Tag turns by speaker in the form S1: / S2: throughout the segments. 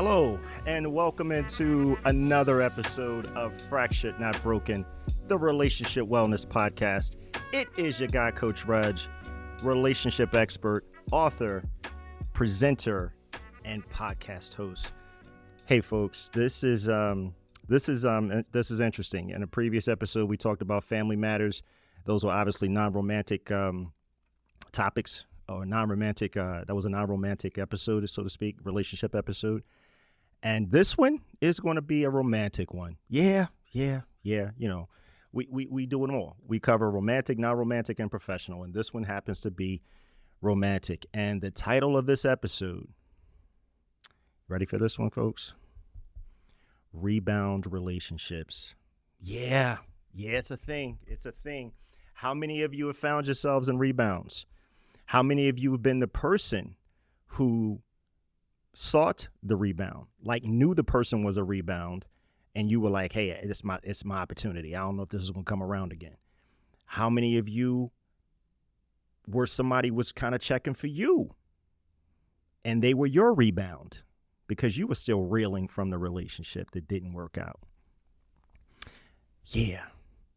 S1: Hello, and welcome into another episode of Fractured Not Broken, the Relationship Wellness Podcast. It is your guy, Coach Reg, relationship expert, author, presenter, and podcast host. Hey, folks, this is interesting. In a previous episode, we talked about family matters. Those were obviously non-romantic topics, or non-romantic. That was a non-romantic episode, so to speak, relationship episode. And this one is going to be a romantic one. Yeah. You know, we do it all. We cover romantic, non-romantic, and professional. And this one happens to be romantic. And the title of this episode, ready for this one, folks? Rebound relationships. Yeah, it's a thing. It's a thing. How many of you have found yourselves in rebounds? How many of you have been the person who sought the rebound, like knew the person was a rebound, and you were like, hey, it's my opportunity. I don't know if this is going to come around again. How many of you were somebody was kind of checking for you, and they were your rebound because you were still reeling from the relationship that didn't work out? Yeah,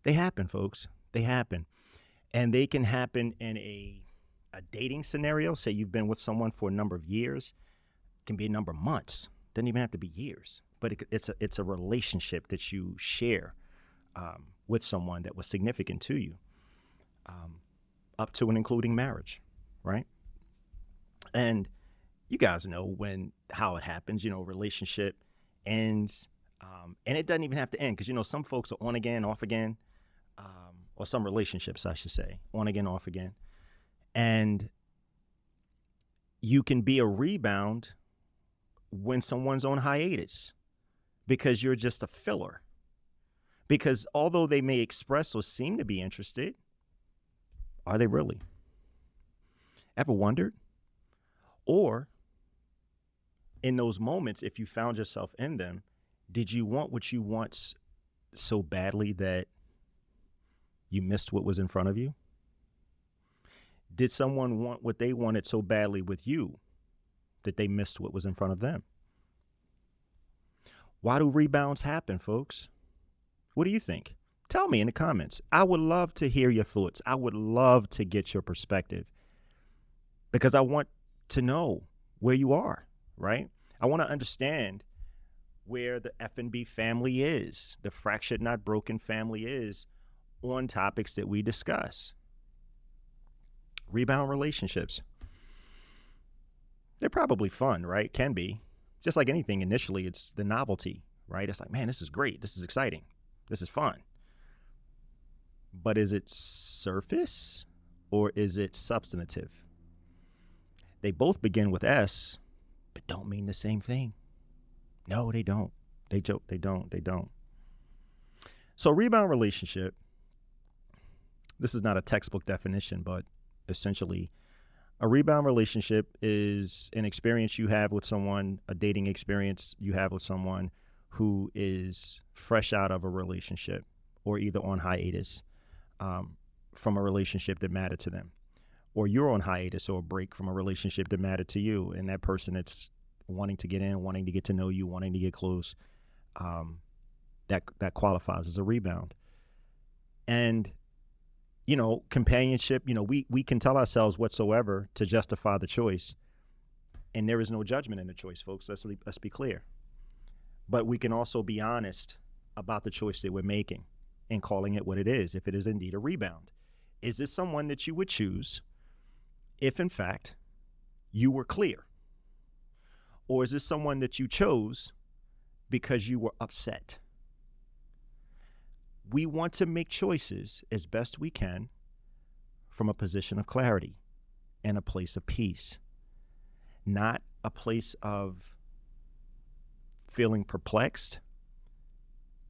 S1: they happen, folks. They happen. And they can happen in a dating scenario. Say you've been with someone for a number of years. Can be a number of months. Doesn't even have to be years. But it's a relationship that you share with someone that was significant to you, up to and including marriage, right? And you guys know how it happens. You know, relationship ends, and it doesn't even have to end because, you know, some folks are on again, off again, or some relationships, I should say, on again, off again. And you can be a rebound when someone's on hiatus because you're just a filler. Because although they may express or seem to be interested, are they really? Ever wondered? Or in those moments, if you found yourself in them, did you want what you want so badly that you missed what was in front of you? Did someone want what they wanted so badly with you that they missed what was in front of them? Why do rebounds happen, folks? What do you think? Tell me in the comments. I would love to hear your thoughts. I would love to get your perspective because I want to know where you are, right? I want to understand where the F&B family is, the Fractured Not Broken family is on topics that we discuss. Rebound relationships. They're probably fun, right? Can be. Just like anything, initially, it's the novelty, right? It's like, man, this is great. This is exciting. This is fun. But is it surface or is it substantive? They both begin with S, but don't mean the same thing. No, they don't. They don't. So rebound relationship, this is not a textbook definition, but essentially, a rebound relationship is an experience you have with someone, a dating experience you have with someone who is fresh out of a relationship or either on hiatus from a relationship that mattered to them. Or you're on hiatus or a break from a relationship that mattered to you. And that person that's wanting to get in, wanting to get to know you, wanting to get close, that qualifies as a rebound. And you know, companionship, you know, we can tell ourselves whatsoever to justify the choice. And there is no judgment in the choice, folks. Let's be clear. But we can also be honest about the choice that we're making and calling it what it is, if it is indeed a rebound. Is this someone that you would choose if, in fact, you were clear? Or is this someone that you chose because you were upset? We want to make choices as best we can from a position of clarity and a place of peace, not a place of feeling perplexed,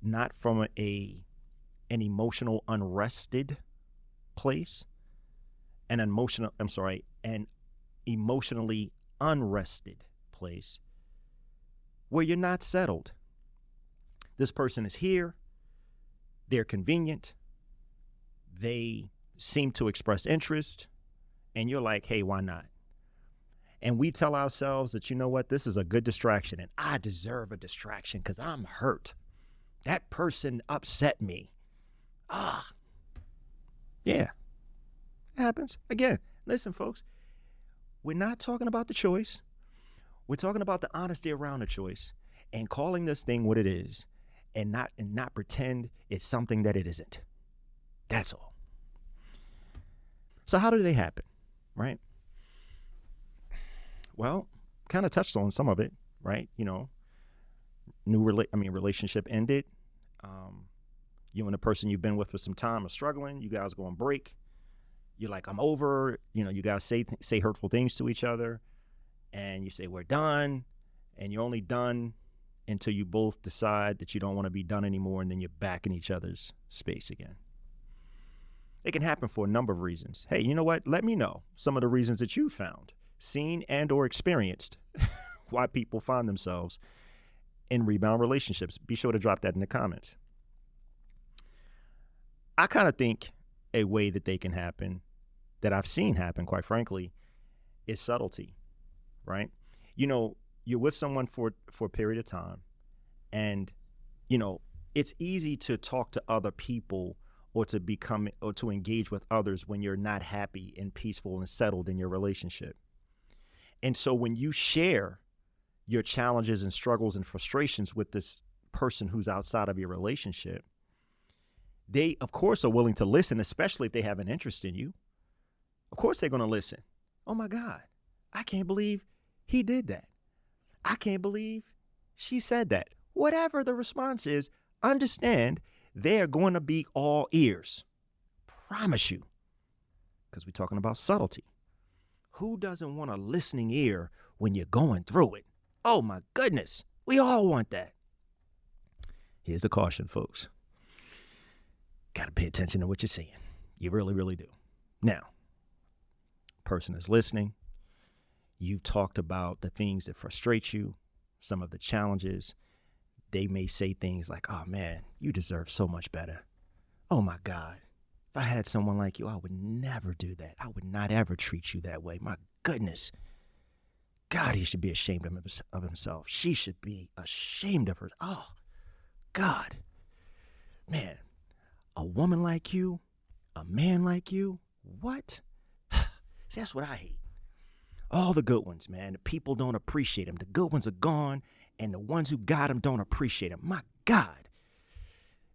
S1: not from an emotional unrested place, an emotionally unrested place where you're not settled. This person is here. They're convenient. They seem to express interest. And you're like, hey, why not? And we tell ourselves that, you know what, this is a good distraction and I deserve a distraction because I'm hurt. That person upset me. Yeah, it happens. Again, listen, folks, we're not talking about the choice. We're talking about the honesty around the choice and calling this thing what it is and not pretend it's something that it isn't. That's all. So how do they happen, right? Well, kind of touched on some of it, right? You know, relationship ended. You and the person you've been with for some time are struggling. You guys go on break. You're like, I'm over. You know, you guys say hurtful things to each other, and you say we're done, and you're only done until you both decide that you don't want to be done anymore, and then you're back in each other's space again. It can happen for a number of reasons. Hey, you know what? Let me know some of the reasons that you found, seen, and or experienced why people find themselves in rebound relationships. Be sure to drop that in the comments. I kind of think a way that they can happen, that I've seen happen, quite frankly, is subtlety, right? You know, you're with someone for a period of time, and, you know, it's easy to talk to other people or to engage with others when you're not happy and peaceful and settled in your relationship. And so when you share your challenges and struggles and frustrations with this person who's outside of your relationship, they, of course, are willing to listen, especially if they have an interest in you. Of course, they're going to listen. Oh, my God, I can't believe he did that. I can't believe she said that. Whatever the response is, understand they are going to be all ears. Promise you. Because we're talking about subtlety. Who doesn't want a listening ear when you're going through it? Oh, my goodness. We all want that. Here's a caution, folks. Got to pay attention to what you're saying. You really, really do. Now, person is listening. You've talked about the things that frustrate you, some of the challenges. They may say things like, oh, man, you deserve so much better. Oh, my God. If I had someone like you, I would never do that. I would not ever treat you that way. My goodness. God, he should be ashamed of himself. She should be ashamed of her. Oh, God. Man, a woman like you, a man like you, what? See, that's what I hate. All the good ones, man. The people don't appreciate them. The good ones are gone, and the ones who got them don't appreciate them. My God.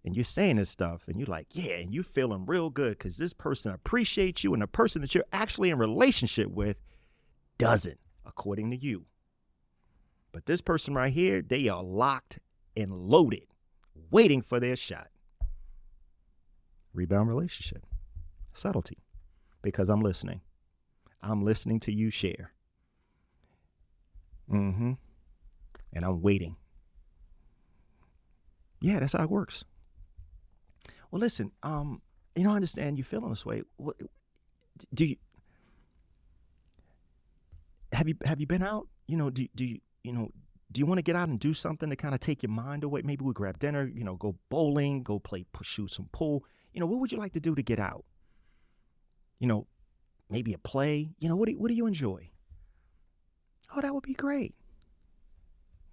S1: And you're saying this stuff, and you're like, yeah, and you're feeling real good because this person appreciates you, and the person that you're actually in a relationship with doesn't, according to you. But this person right here, they are locked and loaded, waiting for their shot. Rebound relationship. Subtlety. Because I'm listening. I'm listening to you share. And I'm waiting. Yeah, that's how it works. Well, listen, I understand you feeling this way. What do you have you been out? Do you want to get out and do something to kind of take your mind away? Maybe we grab dinner, go bowling, go shoot some pool. What would you like to do to get out? Maybe a play. What do you enjoy? Oh, that would be great.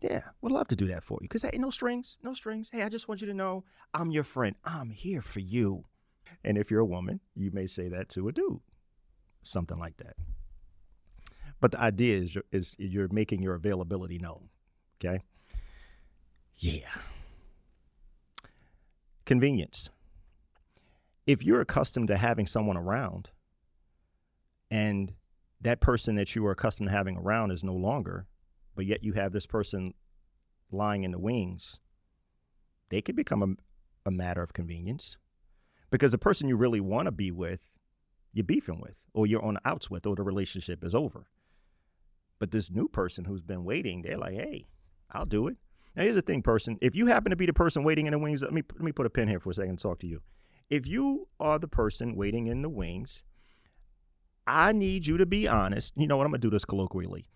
S1: Yeah, would love to do that for you. Because, hey, no strings. Hey, I just want you to know I'm your friend. I'm here for you. And if you're a woman, you may say that to a dude. Something like that. But the idea is you're making your availability known. Okay? Yeah. Convenience. If you're accustomed to having someone around and that person that you were accustomed to having around is no longer, but yet you have this person lying in the wings, they could become a matter of convenience because the person you really want to be with, you're beefing with, or you're on the outs with, or the relationship is over. But this new person who's been waiting, they're like, hey, I'll do it. Now, here's the thing, person. If you happen to be the person waiting in the wings, let me put a pin here for a second and talk to you. If you are the person waiting in the wings, I need you to be honest. You know what? I'm going to do this colloquially.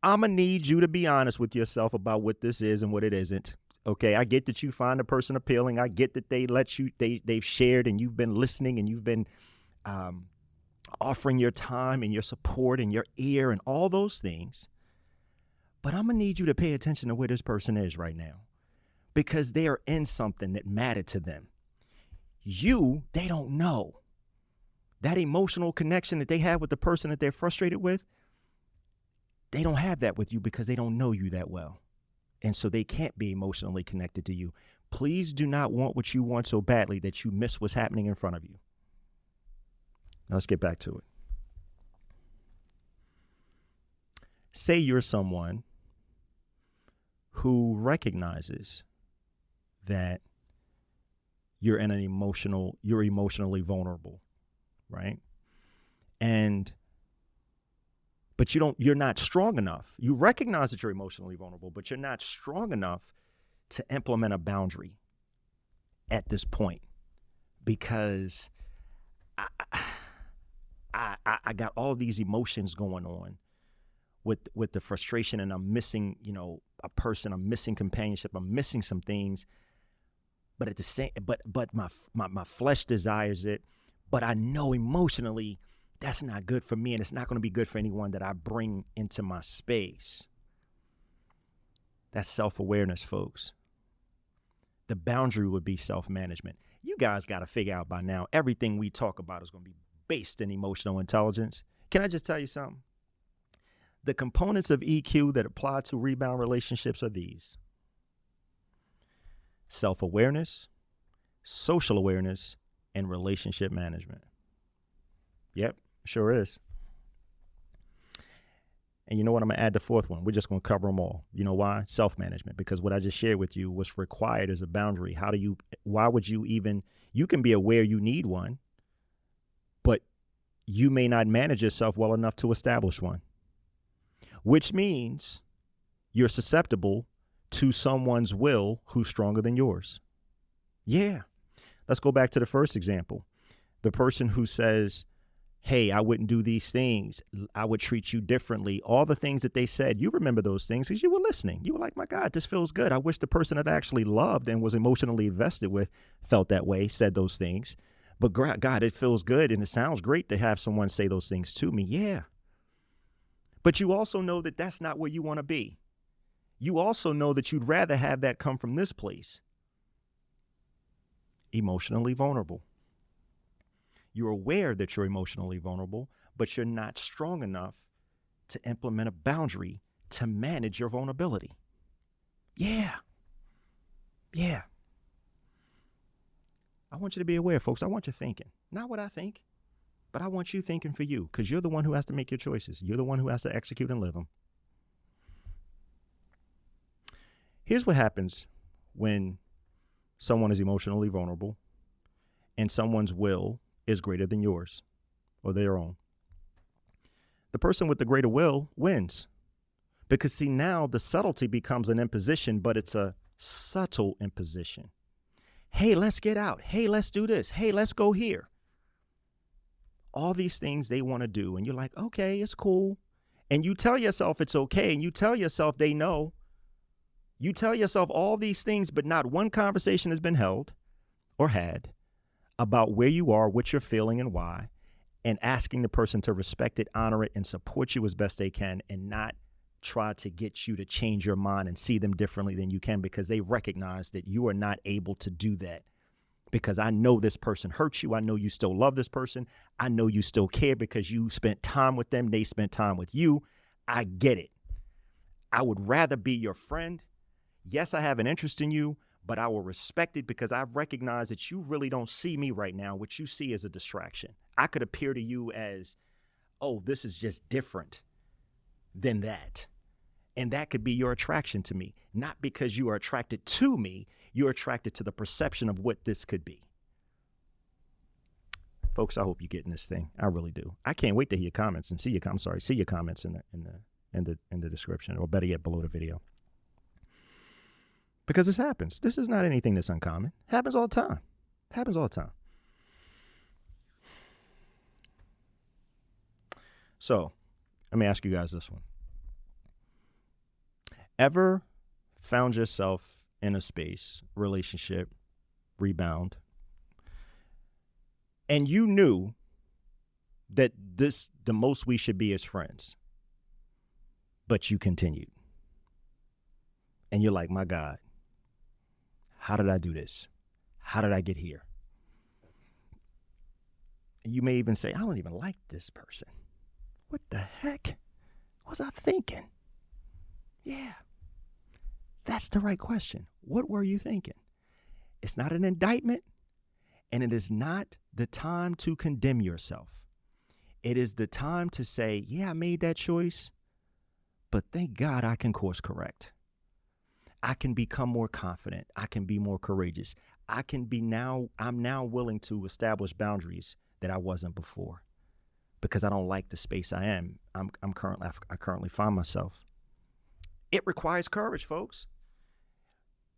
S1: I'm going to need you to be honest with yourself about what this is and what it isn't. Okay, I get that you find the person appealing. I get that they've shared and you've been listening and you've been offering your time and your support and your ear and all those things. But I'm going to need you to pay attention to where this person is right now, because they are in something that mattered to them. They don't know. That emotional connection that they have with the person that they're frustrated with, they don't have that with you because they don't know you that well. And so they can't be emotionally connected to you. Please do not want what you want so badly that you miss what's happening in front of you. Now let's get back to it. Say you're someone who recognizes that you're emotionally vulnerable, right? But you're not strong enough. You recognize that you're emotionally vulnerable, but you're not strong enough to implement a boundary at this point, because I got all of these emotions going on with the frustration, and I'm missing, a person, I'm missing companionship, I'm missing some things, but at the same, but my flesh desires it, but I know emotionally that's not good for me, and it's not going to be good for anyone that I bring into my space. That's self-awareness, folks. The boundary would be self-management. You guys got to figure out by now, everything we talk about is going to be based in emotional intelligence. Can I just tell you something? The components of EQ that apply to rebound relationships are these: self-awareness, social awareness, and relationship management. Yep, sure is. And you know what? I'm going to add the fourth one. We're just going to cover them all. You know why? Self-management. Because what I just shared with you, what's required is a boundary. Why would you even, you can be aware you need one, but you may not manage yourself well enough to establish one, which means you're susceptible to someone's will who's stronger than yours. Yeah. Let's go back to the first example. The person who says, hey, I wouldn't do these things, I would treat you differently. All the things that they said, you remember those things because you were listening. You were like, my God, this feels good. I wish the person that I actually loved and was emotionally invested with felt that way, said those things. But God, it feels good and it sounds great to have someone say those things to me. Yeah. But you also know that that's not where you want to be. You also know that you'd rather have that come from this place. Emotionally vulnerable. You're aware that you're emotionally vulnerable, but you're not strong enough to implement a boundary to manage your vulnerability. Yeah. Yeah. I want you to be aware, folks. I want you thinking. Not what I think, but I want you thinking for you, because you're the one who has to make your choices. You're the one who has to execute and live them. Here's what happens when someone is emotionally vulnerable and someone's will is greater than yours or their own. The person with the greater will wins, because see, now the subtlety becomes an imposition, but it's a subtle imposition. Hey, let's get out. Hey, let's do this. Hey, let's go here. All these things they want to do. And you're like, okay, it's cool. And you tell yourself it's okay. And you tell yourself they know. You tell yourself all these things, but not one conversation has been held or had about where you are, what you're feeling, and why, and asking the person to respect it, honor it, and support you as best they can, and not try to get you to change your mind and see them differently than you can, because they recognize that you are not able to do that. Because I know this person hurt you. I know you still love this person. I know you still care because you spent time with them. They spent time with you. I get it. I would rather be your friend. Yes, I have an interest in you, but I will respect it because I recognize that you really don't see me right now. What you see is a distraction. I could appear to you as, oh, this is just different than that. And that could be your attraction to me. Not because you are attracted to me, you're attracted to the perception of what this could be. Folks, I hope you're getting this thing. I really do. I can't wait to hear your comments and see your comments in the description, or better yet, below the video. Because this happens. This is not anything that's uncommon. Happens all the time. Happens all the time. So, let me ask you guys this one. Ever found yourself in a space, relationship, rebound, and you knew that the most we should be as friends. But you continued. And you're like, my God, how did I do this? How did I get here? And you may even say, I don't even like this person. What the heck was I thinking? Yeah, that's the right question. What were you thinking? It's not an indictment, and it is not the time to condemn yourself. It is the time to say, yeah, I made that choice, but thank God I can course correct. I can become more confident. I can be more courageous. I'm now willing to establish boundaries that I wasn't before because I don't like the space I currently find myself. It requires courage, folks.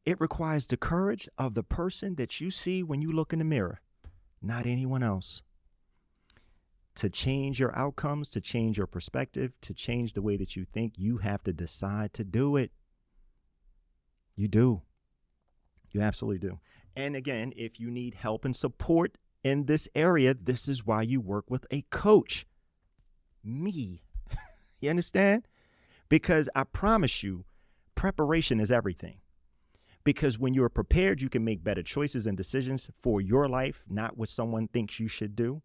S1: It requires the courage of the person that you see when you look in the mirror, not anyone else. To change your outcomes, to change your perspective, to change the way that you think, you have to decide to do it. You do. You absolutely do. And again, if you need help and support in this area, this is why you work with a coach. Me. You understand? Because I promise you, preparation is everything. Because when you're prepared, you can make better choices and decisions for your life, not what someone thinks you should do.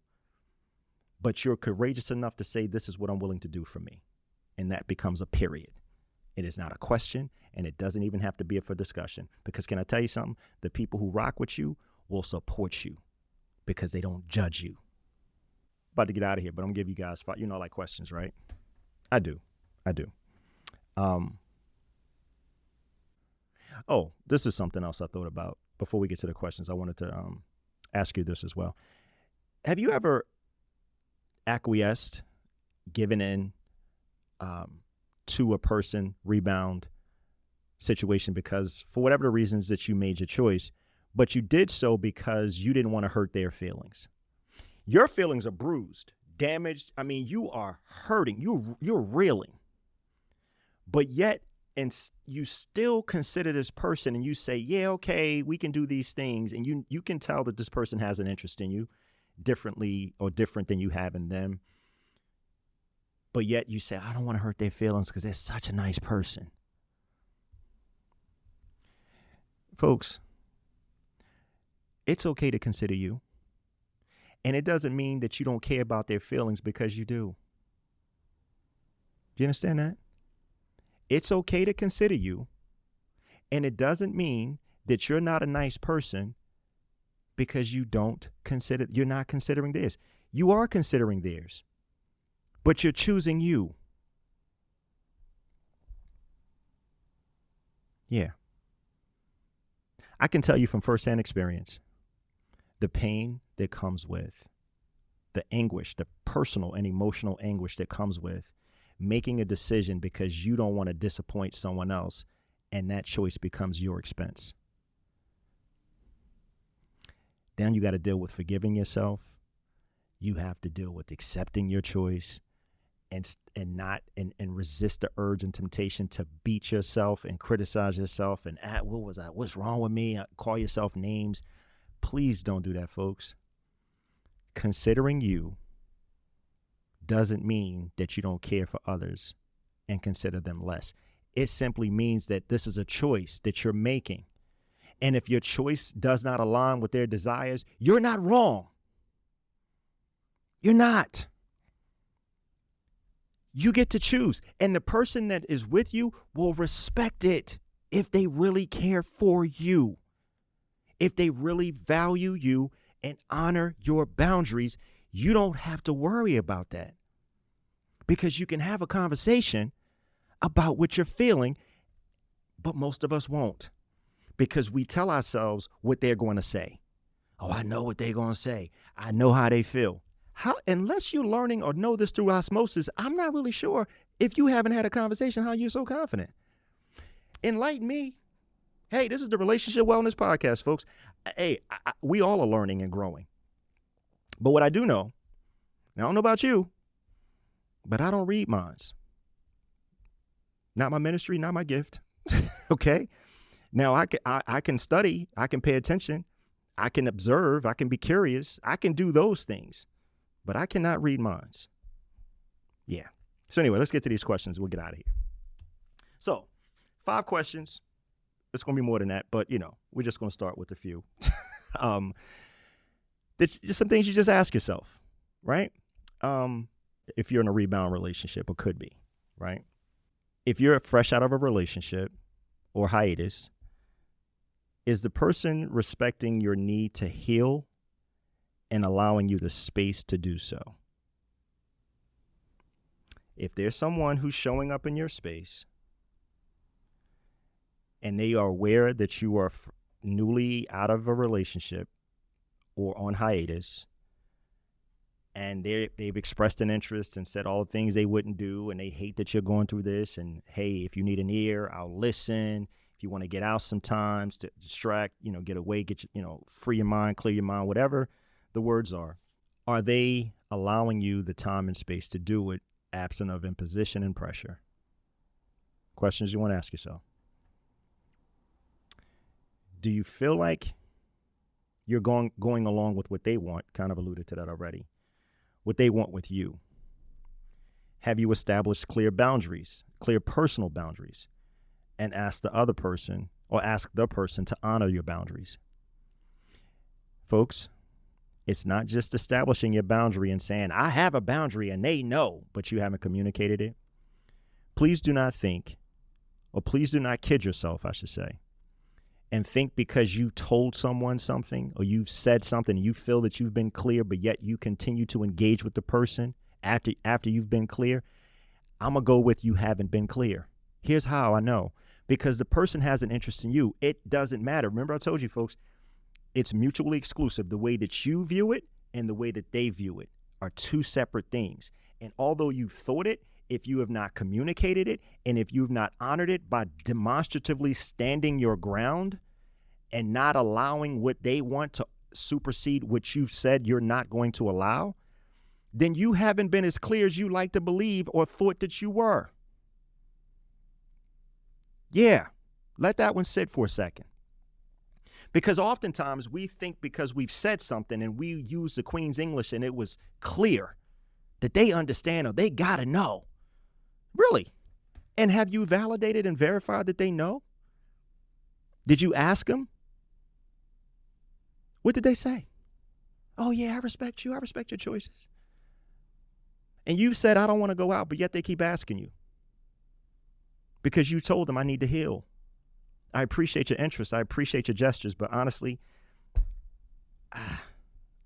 S1: But you're courageous enough to say, this is what I'm willing to do for me. And that becomes a period. It is not a question, and it doesn't even have to be for discussion. Because can I tell you something? The people who rock with you will support you because they don't judge you. About to get out of here, but I'm going to give you guys five, I like questions, right? I do. Oh, this is something else I thought about before we get to the questions. I wanted to ask you this as well. Have you ever acquiesced, given in to a person, rebound situation because for whatever the reasons that you made your choice, but you did so because you didn't want to hurt their feelings? Your feelings are bruised, damaged. I mean, you are hurting. You're reeling. But yet, and you still consider this person and you say, yeah, okay, we can do these things. And you can tell that this person has an interest in you differently or different than you have in them. But yet you say, I don't want to hurt their feelings because they're such a nice person. Folks, it's okay to consider you. And it doesn't mean that you don't care about their feelings because you do. Do you understand that? It's okay to consider you. And it doesn't mean that you're not a nice person because you're not considering theirs. You are considering theirs, but you're choosing you. Yeah. I can tell you from firsthand experience, the pain that comes with, the anguish, the personal and emotional anguish that comes with making a decision because you don't want to disappoint someone else, and that choice becomes your expense. Then you got to deal with forgiving yourself. You have to deal with accepting your choice and resist the urge and temptation to beat yourself and criticize yourself and what's wrong with me? Call yourself names. Please don't do that, folks. Considering you doesn't mean that you don't care for others and consider them less. It simply means that this is a choice that you're making. And if your choice does not align with their desires, you're not wrong. You're not. You get to choose. And the person that is with you will respect it if they really care for you. If they really value you and honor your boundaries, you don't have to worry about that. Because you can have a conversation about what you're feeling, but most of us won't. Because we tell ourselves what they're going to say. Oh, I know what they're going to say. I know how they feel. Unless you're learning or know this through osmosis, I'm not really sure if you haven't had a conversation how you're so confident. Enlighten me. Hey, this is the Relationship Wellness Podcast, folks. Hey, we all are learning and growing. But what I do know, now I don't know about you, but I don't read minds. Not my ministry, not my gift. Okay? Now I can study, I can pay attention, I can observe, I can be curious, I can do those things. but I cannot read minds. Yeah. So anyway, let's get to these questions. We'll get out of here. So 5 questions. It's going to be more than that, but, we're just going to start with a few. There's just some things you just ask yourself, right? If you're in a rebound relationship, or could be, right? If you're fresh out of a relationship or hiatus, is the person respecting your need to heal and allowing you the space to do so? If there's someone who's showing up in your space and they are aware that you are newly out of a relationship or on hiatus, and they've expressed an interest and said all the things they wouldn't do, and they hate that you're going through this, and hey, if you need an ear, I'll listen. If you want to get out sometimes to distract, get away, free your mind, clear your mind, whatever the words are they allowing you the time and space to do it, absent of imposition and pressure? Questions you want to ask yourself. Do you feel like you're going along with what they want? Kind of alluded to that already. What they want with you. Have you established clear boundaries, clear personal boundaries, and ask the person to honor your boundaries? Folks, it's not just establishing your boundary and saying, I have a boundary and they know, but you haven't communicated it. Please do not think, or please do not kid yourself, I should say, and think because you told someone something or you've said something, you feel that you've been clear, but yet you continue to engage with the person after you've been clear. I'm going to go with you haven't been clear. Here's how I know. Because the person has an interest in you. It doesn't matter. Remember I told you, folks, it's mutually exclusive. The way that you view it and the way that they view it are 2 separate things. And although you've thought it, if you have not communicated it, and if you've not honored it by demonstratively standing your ground and not allowing what they want to supersede what you've said you're not going to allow, then you haven't been as clear as you like to believe or thought that you were. Yeah, let that one sit for a second. Because oftentimes we think because we've said something and we use the Queen's English and it was clear that they understand or they got to know. Really? And have you validated and verified that they know? Did you ask them? What did they say? Oh, yeah, I respect you. I respect your choices. And you've said, I don't want to go out, but yet they keep asking you. Because you told them I need to heal. I appreciate your interest. I appreciate your gestures, but honestly,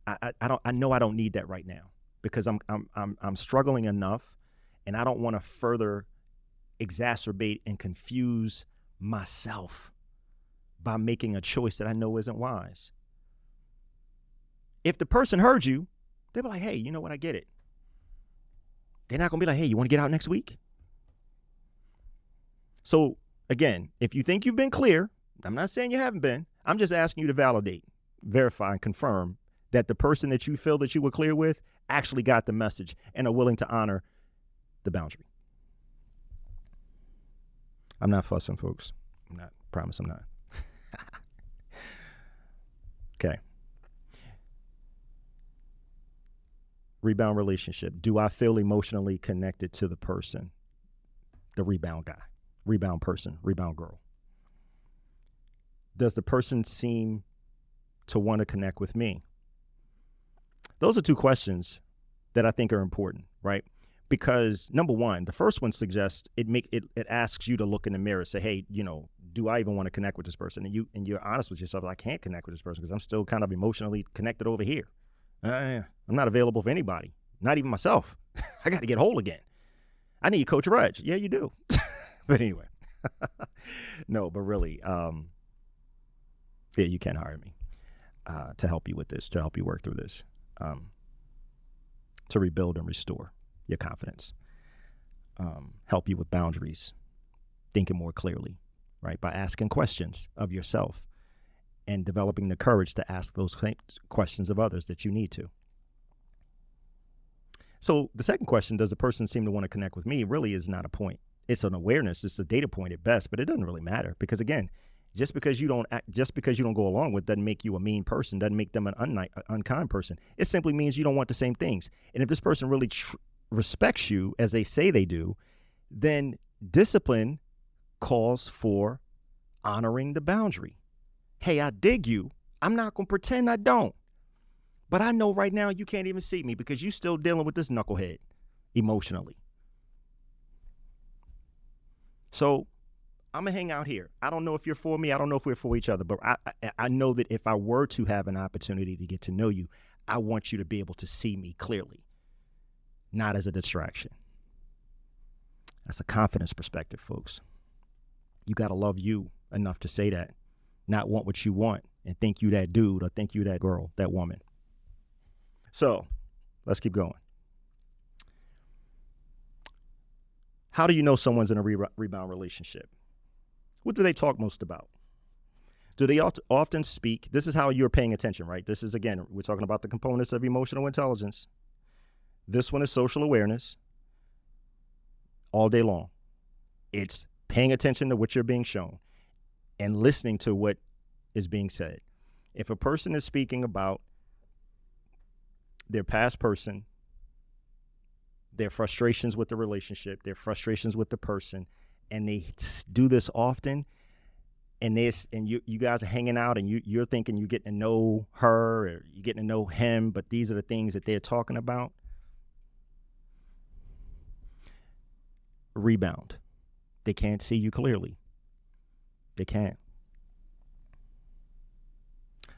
S1: I know I don't need that right now because I'm struggling enough, and I don't want to further exacerbate and confuse myself by making a choice that I know isn't wise. If the person heard you, they'll be like, hey, you know what? I get it. They're not going to be like, hey, you want to get out next week? So again, if you think you've been clear, I'm not saying you haven't been. I'm just asking you to validate, verify, and confirm that the person that you feel that you were clear with actually got the message and are willing to honor the boundary. I'm not fussing, folks. I'm not. Promise I'm not. Okay. Rebound relationship. Do I feel emotionally connected to the person? The rebound guy, rebound person, rebound girl. Does the person seem to want to connect with me? Those are 2 questions that I think are important, right? Because number one, the first one suggests it asks you to look in the mirror, say, hey, do I even want to connect with this person? And you're honest with yourself. I can't connect with this person because I'm still kind of emotionally connected over here. I'm not available for anybody, not even myself. I got to get whole again. I need Coach Reg. Yeah, you do. But anyway, no, but really, yeah, you can hire me to help you with this, to help you work through this, to rebuild and restore your confidence, help you with boundaries, thinking more clearly, right? By asking questions of yourself and developing the courage to ask those questions of others that you need to. So the second question, does the person seem to want to connect with me, really is not a point. It's an awareness. It's a data point at best, but it doesn't really matter because, again, Just because you don't go along with doesn't make you a mean person, doesn't make them an unkind person. It simply means you don't want the same things. And if this person really respects you as they say they do, then discipline calls for honoring the boundary. Hey, I dig you. I'm not going to pretend I don't. But I know right now you can't even see me because you're still dealing with this knucklehead emotionally. So I'm going to hang out here. I don't know if you're for me. I don't know if we're for each other. But I know that if I were to have an opportunity to get to know you, I want you to be able to see me clearly, not as a distraction. That's a confidence perspective, folks. You got to love you enough to say that, not want what you want and think you that dude or think you that girl, that woman. So let's keep going. How do you know someone's in a rebound relationship? What do they talk most about? Do they often speak? This is how you're paying attention, right? This is, again, we're talking about the components of emotional intelligence. This one is social awareness all day long. It's paying attention to what you're being shown and listening to what is being said. If a person is speaking about their past person, their frustrations with the relationship, their frustrations with the person, and they do this often, and you guys are hanging out, and you're thinking you're getting to know her or you're getting to know him, but these are the things that they're talking about. Rebound. They can't see you clearly. They can't.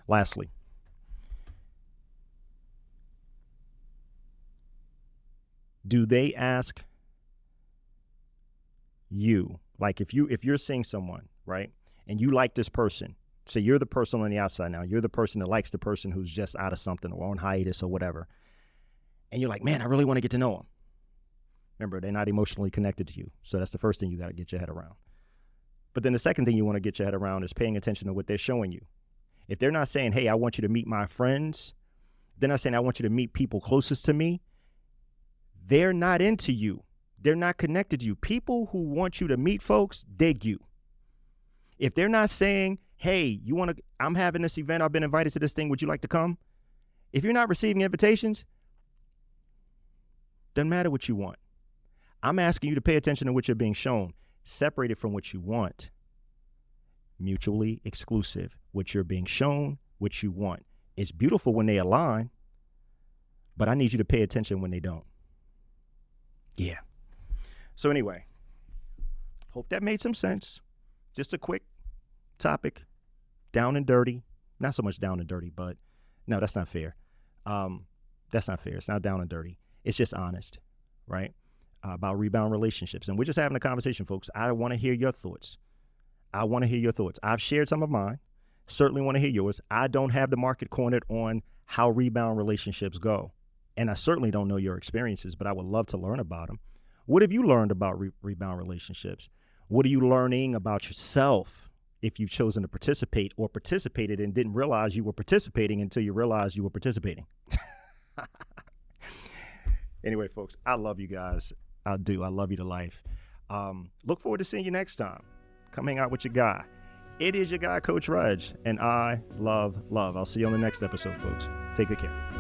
S1: Lastly, do they ask you, like if you're seeing someone, right, and you like this person, so you're the person on the outside now, you're the person that likes the person who's just out of something or on hiatus or whatever, and you're like, man, I really want to get to know them. Remember, they're not emotionally connected to you, so that's the first thing you got to get your head around. But then the second thing you want to get your head around is paying attention to what they're showing you. If they're not saying, hey, I want you to meet my friends, they're not saying, I want you to meet people closest to me, they're not into you. They're not connected to you. People who want you to meet folks dig you. If they're not saying, hey, I'm having this event, I've been invited to this thing, would you like to come? If you're not receiving invitations, doesn't matter what you want. I'm asking you to pay attention to what you're being shown, separated from what you want. Mutually exclusive. What you're being shown, what you want. It's beautiful when they align, but I need you to pay attention when they don't. Yeah. So anyway, hope that made some sense. Just a quick topic, down and dirty. Not so much down and dirty, but no, that's not fair. That's not fair. It's not down and dirty. It's just honest, right? About rebound relationships. And we're just having a conversation, folks. I want to hear your thoughts. I've shared some of mine. Certainly want to hear yours. I don't have the market cornered on how rebound relationships go. And I certainly don't know your experiences, but I would love to learn about them. What have you learned about rebound relationships? What are you learning about yourself if you've chosen to participate or participated and didn't realize you were participating until you realized you were participating? Anyway, folks, I love you guys. I do. I love you to life. Look forward to seeing you next time. Come hang out with your guy. It is your guy, Coach Reg, and I love love. I'll see you on the next episode, folks. Take good care.